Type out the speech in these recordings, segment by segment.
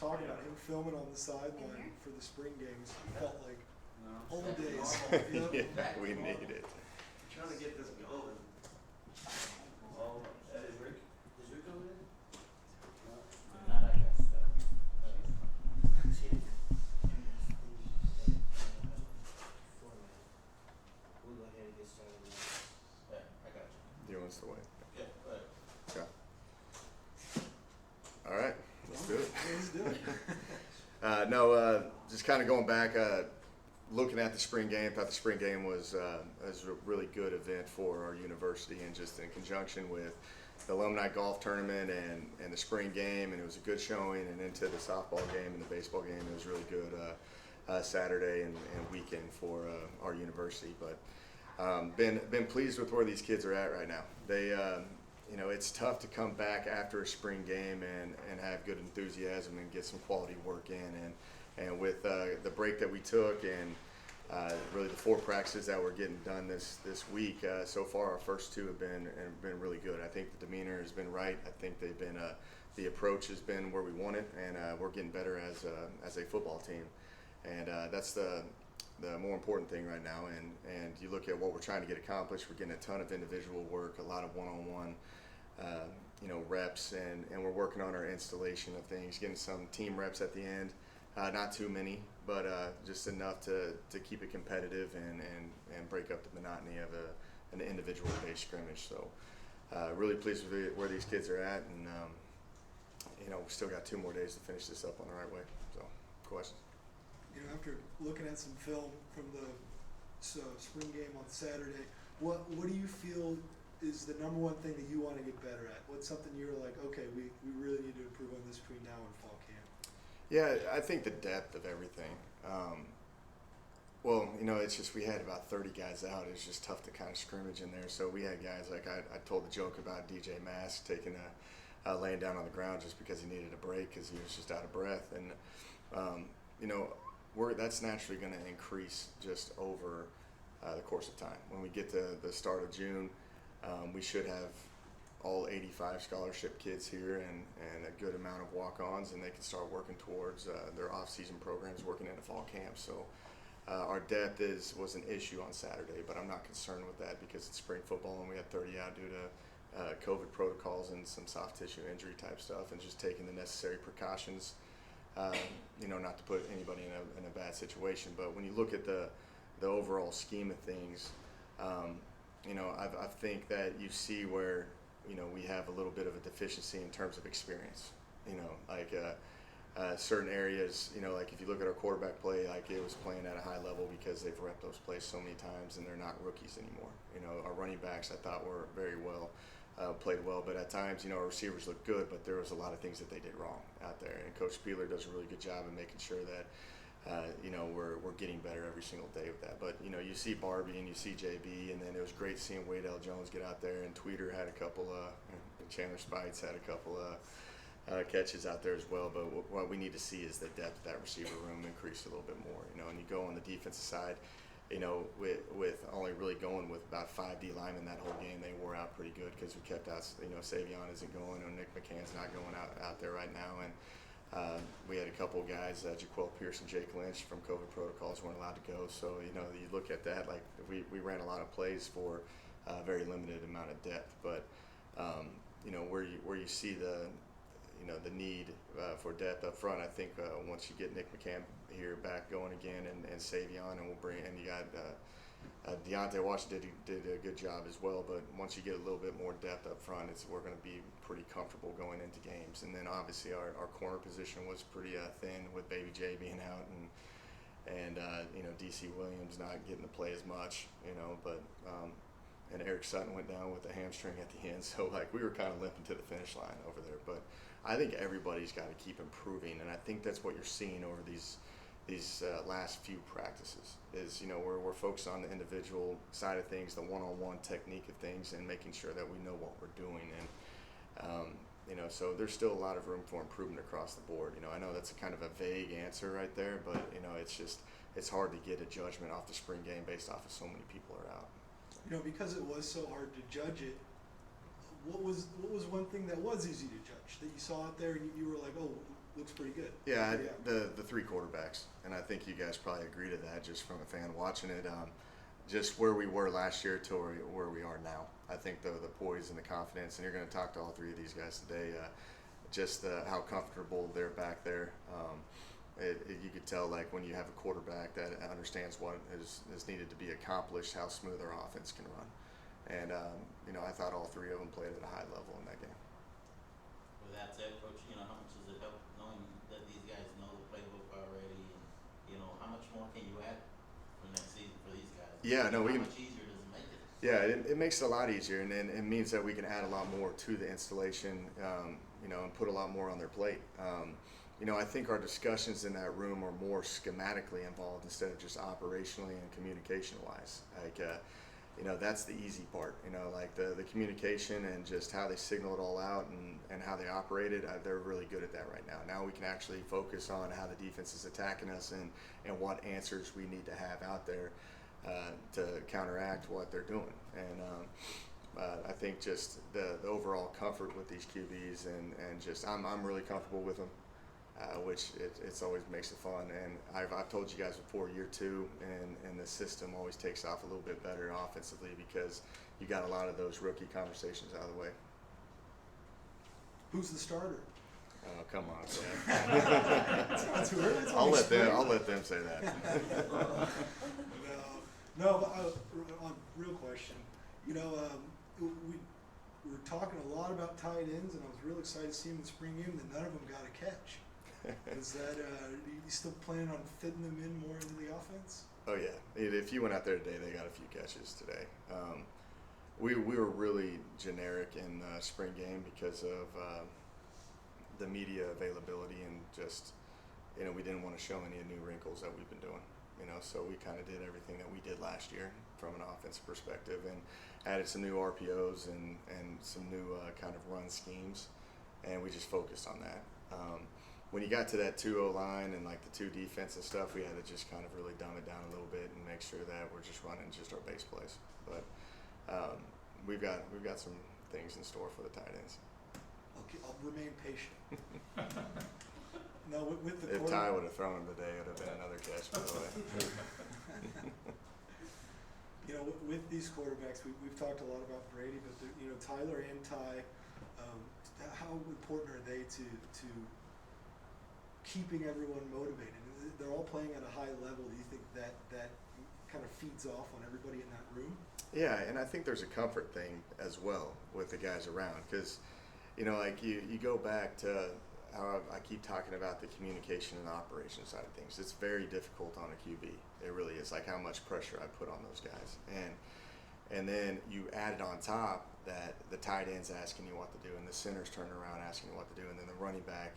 talking about him filming on the sideline for the spring games. It felt like old days. Yeah, we need it. Trying to get this going. Oh, that is Rick. Is Rick over there? Not I guess. We'll go ahead and get started now. Yeah, I got you. Do you want us to wait? Yeah, go ahead. Okay. All right, let's do it. Let's do it. Just kind of going back, looking at the spring game, thought the spring game was a really good event for our university, and just in conjunction with the alumni golf tournament and the spring game, and it was a good showing, and into the softball game and the baseball game, it was really good Saturday and weekend for our university. But been pleased with where these kids are at right now. They it's tough to come back after a spring game and have good enthusiasm and get some quality work in. And with the break that we took and really the 4 practices that we're getting done this week, so far our first 2 have been really good. I think the demeanor has been right. I think they've been the approach has been where we want it, and we're getting better as a football team. And that's the more important thing right now. And you look at what we're trying to get accomplished. We're getting a ton of individual work, a lot of one-on-one reps, and we're working on our installation of things, getting some team reps at the end. Not too many, but just enough to keep it competitive and break up the monotony of an individual-based scrimmage. So really pleased with where these kids are at, and we still got 2 more days to finish this up on the right way. So, questions? After looking at some film from the spring game on Saturday, what do you feel is the number one thing that you want to get better at? What's something you're like, okay, we really need to improve on this between now and fall camp? Yeah, I think the depth of everything. It's just we had about 30 guys out. It was just tough to kind of scrimmage in there. So we had guys like I told the joke about DJ Mask taking laying down on the ground just because he needed a break because he was just out of breath. And that's naturally going to increase just over the course of time. When we get to the start of June, we should have all 85 scholarship kids here and a good amount of walk-ons, and they can start working towards their off-season programs, working in a fall camp. So our depth was an issue on Saturday, but I'm not concerned with that because it's spring football and we had 30 out due to COVID protocols and some soft tissue injury type stuff, and just taking the necessary precautions, not to put anybody in a bad situation. But when you look at the overall scheme of things, I think that you see where we have a little bit of a deficiency in terms of experience. Certain areas, like if you look at our quarterback play, like it was playing at a high level because they've repped those plays so many times and they're not rookies anymore. Our running backs I thought were very well, played well, but at times, our receivers looked good, but there was a lot of things that they did wrong out there. And Coach Spieler does a really good job of making sure that we're getting better every single day with that. But you see Barbie and you see JB, and then it was great seeing Wade L. Jones get out there, and Tweeter had a couple Chandler Spites had a couple catches out there as well. But what we need to see is the depth of that receiver room increase a little bit more. And you go on the defensive side, with only really going with about 5 D linemen that whole game, they wore out pretty good because we kept out. Savion isn't going, or Nick McCann's not going out there right now, and we had a couple guys, Jaquel Pierce and Jake Lynch from COVID protocols weren't allowed to go. So you look at that, like we ran a lot of plays for a very limited amount of depth. But where you see the need for depth up front, I think once you get Nick McCann here back going again and Savion, and you got Deontay Washington did a good job as well. But once you get a little bit more depth up front, we're going to be pretty comfortable going into games. And then obviously our corner position was pretty thin with Baby J being out and DC Williams not getting to play as much, but and Eric Sutton went down with a hamstring at the end, so we were kind of limping to the finish line over there. But I think everybody's got to keep improving, and I think that's what you're seeing over these last few practices is we're focused on the individual side of things, the one-on-one technique of things, and making sure that we know what we're doing. And so there's still a lot of room for improvement across the board. I know that's a kind of a vague answer right there, but it's hard to get a judgment off the spring game based off of so many people are out. Because it was so hard to judge it, what was one thing that was easy to judge that you saw out there and you were like, oh, looks pretty good. Yeah, the three quarterbacks, and I think you guys probably agree to that just from a fan watching it. Just where we were last year to where we are now. I think the poise and the confidence, and you're going to talk to all three of these guys today. Just how comfortable they're back there. You could tell, like, when you have a quarterback that understands what is needed to be accomplished, how smooth our offense can run. And I thought all three of them played at a high level in that game. With that said, Coach, how much does it help knowing that these guys know the playbook already, and how much more can you add for next season for these guys? Yeah, no, How much easier does it make it? Yeah, it makes it a lot easier, and it means that we can add a lot more to the installation, and put a lot more on their plate. I think our discussions in that room are more schematically involved instead of just operationally and communication-wise. Like, that's the easy part. Like the communication and just how they signal it all out and how they operate it. They're really good at that right now. Now we can actually focus on how the defense is attacking us and what answers we need to have out there to counteract what they're doing. And I think just the overall comfort with these QBs and just I'm really comfortable with them. Which it's always makes it fun, and I've told you guys before, year two and the system always takes off a little bit better offensively because you got a lot of those rookie conversations out of the way. Who's the starter? Oh, come on, Sam. It's too early. It's I'll only spring. let them say that. No, but on real question, we were talking a lot about tight ends, and I was real excited to see them in the spring game. That none of them got a catch. Is that you still planning on fitting them in more into the offense? Oh yeah, if you went out there today, they got a few catches today. We were really generic in the spring game because of the media availability and just we didn't want to show any new wrinkles that we've been doing. So we kind of did everything that we did last year from an offensive perspective and added some new RPOs and some new kind of run schemes, and we just focused on that. When you got to that 2-0 line and like the two defensive stuff, we had to just kind of really dumb it down a little bit and make sure that we're just running just our base plays. But we've got some things in store for the tight ends. Okay, I'll remain patient. No, with the If Ty would have thrown him today, it would have been another catch, by the way. With these quarterbacks, we've talked a lot about Brady, but Tyler and Ty, how important are they to keeping everyone motivated? They're all playing at a high level. Do you think that kind of feeds off on everybody in that room? Yeah, and I think there's a comfort thing as well with the guys around because, like you go back to how I keep talking about the communication and operation side of things. It's very difficult on a QB. It really is, like how much pressure I put on those guys. And then you add it on top that the tight end's asking you what to do and the center's turning around asking you what to do, and then the running back,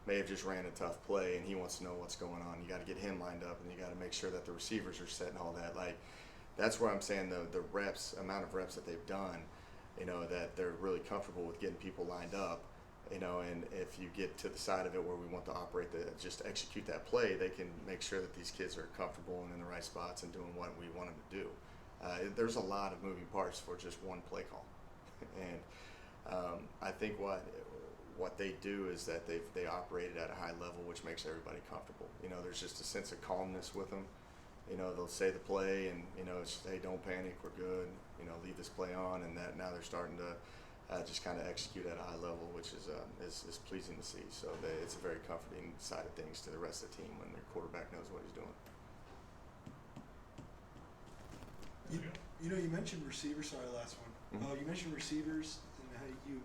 may have just ran a tough play and he wants to know what's going on. You got to get him lined up and you got to make sure that the receivers are set and all that. Like, that's where I'm saying the amount of reps that they've done, that they're really comfortable with getting people lined up, and if you get to the side of it where we want to operate just execute that play, they can make sure that these kids are comfortable and in the right spots and doing what we want them to do. There's a lot of moving parts for just one play call. And I think what they do is that they operated at a high level, which makes everybody comfortable. There's just a sense of calmness with them. They'll say the play and, it's just, hey, don't panic, we're good, leave this play on, and that now they're starting to just kind of execute at a high level, which is pleasing to see. So it's a very comforting side of things to the rest of the team when their quarterback knows what he's doing. You mentioned receivers. Sorry, last one. Mm-hmm. You mentioned receivers and how you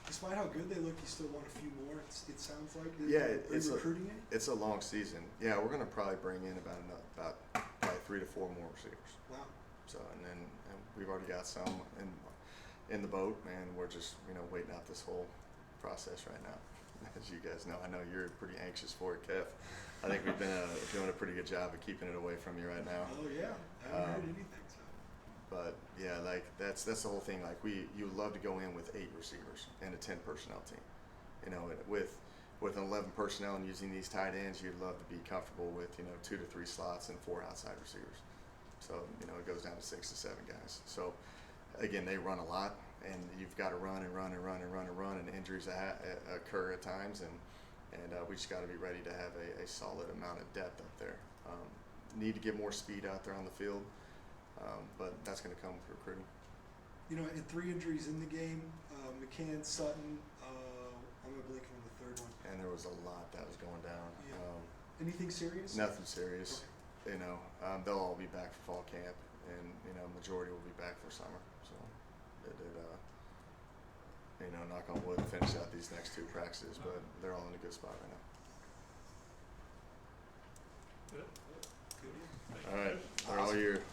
despite how good they look, you still want a few more. It sounds like. Yeah, are you recruiting any? It's a long season. Yeah, we're gonna probably bring in about probably 3 to 4 more receivers. Wow. So and we've already got some in the boat, and we're just waiting out this whole process right now. As you guys know, I know you're pretty anxious for it, Kev. I think we've been doing a pretty good job of keeping it away from you right now. Oh yeah, I haven't heard anything. So. But yeah, like that's the whole thing. Like you love to go in with 8 receivers and a 10 personnel team. With an 11 personnel and using these tight ends, you'd love to be comfortable with 2 to 3 slots and 4 outside receivers. So it goes down to 6 to 7 guys. So again, they run a lot, and you've got to run and run and run and run and run, and injuries occur at times, and and we just got to be ready to have a solid amount of depth up there. Need to get more speed out there on the field, but that's going to come with recruiting. You know, and 3 injuries in the game, McCann, Sutton, I'm gonna blink on the third one. And there was a lot that was going down. Yeah. Anything serious? Nothing serious. You know, they'll all be back for fall camp, and you know, majority will be back for summer. So, you know, knock on wood, finish out these next 2 practices, but they're all in a good spot right now. Good. Good. All right, they're all here.